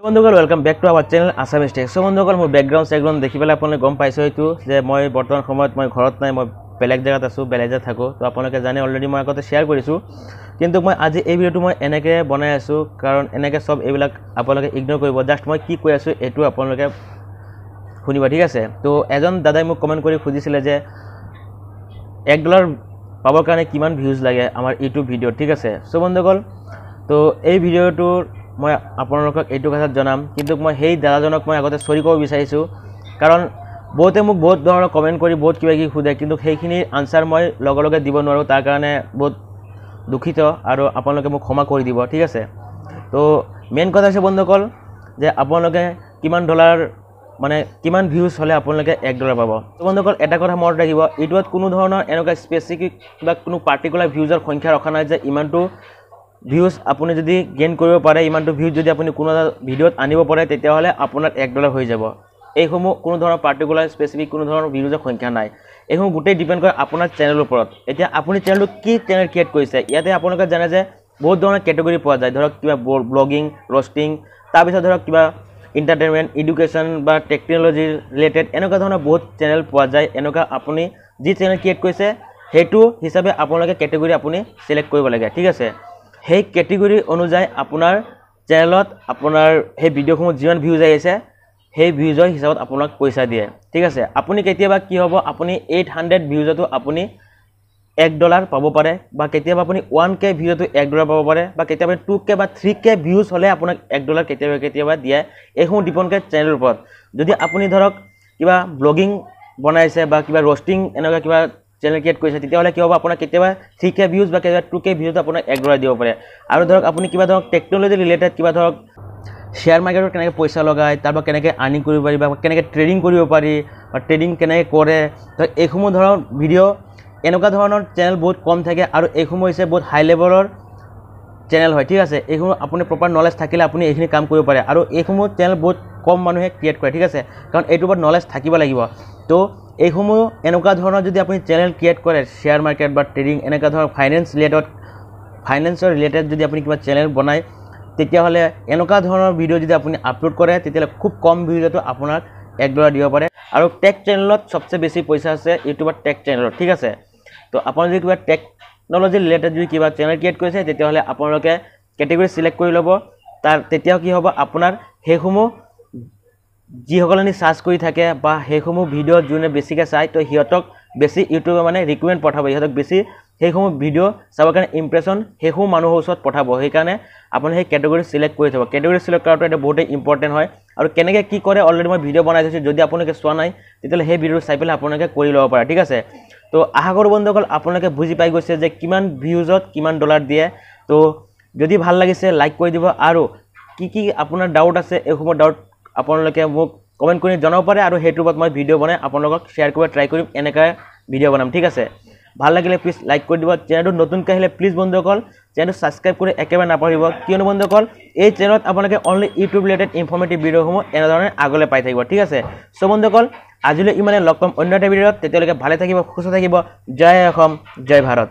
বন্ধুসকল welcome back to our channel Assamese tech. So বন্ধুসকল মোৰ ব্যাকগ্ৰাউন্ড দেখি পেলাই আপোনালোকে গম পাইছে হয়তো যে মই বৰ্তমান সময়ত মই ঘৰত নাই, মই বেলেগ জেগাত আছো, বেলেগ জেগাত থাকো। তো আপোনালোকে জানে অলৰেডি মই আগতে শেয়াৰ কৰিছো, কিন্তু মই আজি এই ভিডিঅ'টো মই এনেকৈ বনাই আছো কাৰণ এনেকৈ সব এইবিলাক আপোনালোকে ইগনোৰ কৰিব। জাষ্ট মই কি কৈ আছো এইটো আপোনালোকে শুনিবা, ঠিক আছে? তো এজন দাদাই মোক কমেন্ট কৰি খুজিছিলে যে $1 পাবৰ কাৰণে কিমান ভিউজ লাগে আমাৰ ইউটিউব ভিডিঅ', ঠিক আছে? সো বন্ধুসকল তো এই ভিডিঅ'টোৰ মই আপোনালোকক এইটো কথা জনাম, কিন্তু মই সেই দাদাজনক মই আগতে সৰি ক'ব বিচাৰিছো কাৰণ বহুতে মোক বহুত ধৰণৰ কমেন্ট কৰি বহুত কিবা কিবি খুদে, কিন্তু সেইখিনি আনসাৰ মই লগে লগে দিব নোৱাৰো। তাৰ কাৰণে বহুত দুখিত আৰু আপোনালোকে মোক ক্ষমা কৰি দিব, ঠিক আছে? তো মেইন কথা আছে বন্ধুসকল যে আপোনালোকে কিমান ডলাৰ মানে কিমান ভিউজ হলে আপোনালোকে $1 পাব। তো বন্ধুসকল এটা কথা মনত ৰাখিব, ইউটিউবত কোনো ধৰণৰ এনেকুৱা স্পেচিফিক বা কোনো পাৰ্টিকুলাৰ ভিউজৰ সংখ্যা ৰখা নাই যে ইমানটো ভিউজ আপুনি যদি গেইন কৰিব পাৰে, ইমানটো ভিউজ যদি আপুনি কোনো ভিডিঅ'ত আনিব পাৰে তেতিয়াহ'লে আপোনাৰ $1 হৈ যাব। এইসমূহ কোনো ধৰণৰ পাৰ্টিকুলাৰ স্পেচিফিক কোনো ধৰণৰ ভিউজৰ সংখ্যা নাই, এইসমূহ গোটেই ডিপেণ্ড কৰে আপোনাৰ চেনেলৰ ওপৰত। এতিয়া আপুনি চেনেলটো কি চেনেল ক্ৰিয়েট কৰিছে, ইয়াতে আপোনালোকে জানে যে বহুত ধৰণৰ কেটেগৰী পোৱা যায়, ধৰক কিবা ব্লগিং, ৰষ্টিং, তাৰপিছত ধৰক কিবা এণ্টাৰটেইনমেণ্ট, এডুকেশ্যন বা টেকন'লজি ৰিলেটেড, এনেকুৱা ধৰণৰ বহুত চেনেল পোৱা যায়। এনেকুৱা আপুনি যি চেনেল ক্ৰিয়েট কৰিছে সেইটো হিচাপে আপোনালোকে কেটেগৰী আপুনি চিলেক্ট কৰিব লাগে, ঠিক আছে? সেই কেটেগৰী অনুযায়ী আপোনাৰ চেনেলত আপোনাৰ সেই ভিডিঅ'সমূহ যিমান ভিউজ আহিছে সেই ভিউজৰ হিচাপত আপোনাক পইচা দিয়ে, ঠিক আছে? আপুনি কেতিয়াবা কি হ'ব, আপুনি 800 ভিউজতো আপুনি $1 পাব পাৰে, বা কেতিয়াবা আপুনি 1K ভিউজতো $1 পাব পাৰে, বা কেতিয়াবা 2K বা 3K ভিউজ হ'লে আপোনাক $1 কেতিয়াবা দিয়ে। এইসমূহ ডিপেণ্ড কৰে চেনেলৰ ওপৰত। যদি আপুনি ধৰক কিবা ব্লগিং বনাইছে বা কিবা ৰষ্টিং এনেকুৱা কিবা চেনেল ক্ৰিয়েট কৰিছে তেতিয়াহ'লে কি হ'ব, আপোনাৰ কেতিয়াবা 3K ভিউজ বা কেতিয়াবা 2K ভিউজত আপোনাক $1 দিব পাৰে। আৰু ধৰক আপুনি কিবা ধৰক টেকন'লজি ৰিলেটেড কিবা ধৰক শ্বেয়াৰ মাৰ্কেটত কেনেকৈ পইচা লগায়, তাৰপৰা কেনেকৈ আৰ্নিং কৰিব পাৰি, বা কেনেকৈ ট্ৰেডিং কৰিব পাৰি, বা ট্ৰেডিং কেনেকৈ কৰে, তো এইসমূহ ধৰণৰ ভিডিঅ' এনেকুৱা ধৰণৰ চেনেল বহুত কম থাকে, আৰু এইসমূহ হৈছে বহুত হাই লেভেলৰ চেনেল হয়, ঠিক আছে? এইসমূহ আপুনি প্ৰপাৰ নলেজ থাকিলে আপুনি এইখিনি কাম কৰিব পাৰে, আৰু এইসমূহ চেনেল বহুত কম মানুহে ক্ৰিয়েট কৰে, ঠিক আছে? কাৰণ এইটোৰ ওপৰত নলেজ থাকিব লাগিব। তো এইসমূহ এনেকুৱা ধৰণৰ যদি আপুনি চেনেল ক্ৰিয়েট কৰে, শ্বেয়াৰ মাৰ্কেট বা ট্ৰেডিং এনেকুৱা ধৰণৰ ফাইনেন্সৰ ৰিলেটেড যদি আপুনি কিবা চেনেল বনায়, তেতিয়াহ'লে এনেকুৱা ধৰণৰ ভিডিঅ' যদি আপুনি আপলোড কৰে তেতিয়াহ'লে খুব কম ভিডিঅ'টো আপোনাক $1 দিব পাৰে। আৰু টেক চেনেলত সবচে বেছি পইচা আছে ইউটিউবত, টেক চেনেলত, ঠিক আছে? তো আপুনি যদি কিবা টেকন'লজি ৰিলেটেড যদি কিবা চেনেল ক্ৰিয়েট কৰিছে তেতিয়াহ'লে আপোনালোকে কেটেগৰী চিলেক্ট কৰি ল'ব। তেতিয়া কি হ'ব, আপোনাৰ সেইসমূহ যিসকলে চাৰ্চ কৰি থাকে বা সেইসমূহ ভিডিঅ' যোনে বেছিকৈ চায়, তো সিহঁতক বেছি ইউটিউবে মানে ৰিকমেণ্ড পঠাব, সিহঁতক বেছি সেইসমূহ ভিডিঅ' চাবৰ কাৰণে ইমপ্ৰেশ্যন সেইসমূহ মানুহৰ ওচৰত পঠাব। সেইকাৰণে আপুনি সেই কেটেগৰী চিলেক্ট কৰি থ'ব। কেটেগৰী চিলেক্ট কৰাটো এটা বহুতেই ইম্পৰ্টেণ্ট হয়, আৰু কেনেকৈ কি কৰে অলৰেডি মই ভিডিঅ' বনাই থৈছোঁ, যদি আপোনালোকে চোৱা নাই তেতিয়াহ'লে সেই ভিডিঅ'টো চাই পেলাই আপোনালোকে কৰি ল'ব পাৰে, ঠিক আছে? তো আশা কৰোঁ বন্ধুসকল আপোনালোকে বুজি পাই গৈছে যে কিমান ভিউজত কিমান $1 দিয়ে। তো যদি ভাল লাগিছে লাইক কৰি দিব, আৰু কি আপোনাৰ ডাউট আছে এইসমূহ ডাউট আপোনালোকে মোক কমেণ্ট কৰি জনাব পাৰে, আৰু সেইটোৰ ওপৰত মই ভিডিঅ' বনাই আপোনালোকক শ্বেয়াৰ কৰিব ট্ৰাই কৰিম, এনেকৈ ভিডিঅ' বনাম, ঠিক আছে? ভাল লাগিলে প্লিজ লাইক কৰি দিব। চেনেলটো নতুনকৈ আহিলে প্লিজ বন্ধুসকল চেনেলটো ছাবস্ক্ৰাইব কৰি একেবাৰে নাপাহৰিব, কিয়নো বন্ধুসকল এই চেনেলত আপোনালোকে অনলি ইউটিউব ৰিলেটেড ইনফৰ্মেটিভ ভিডিঅ'সমূহ এনেধৰণে আগলৈ পাই থাকিব, ঠিক আছে? চ' বন্ধুসকল আজিলৈ ইমানে, লগ পাম অন্য এটা ভিডিঅ'ত। তেতিয়ালৈকে ভালে থাকিব, সুস্থ থাকিব। জয় অসম, জয় ভাৰত।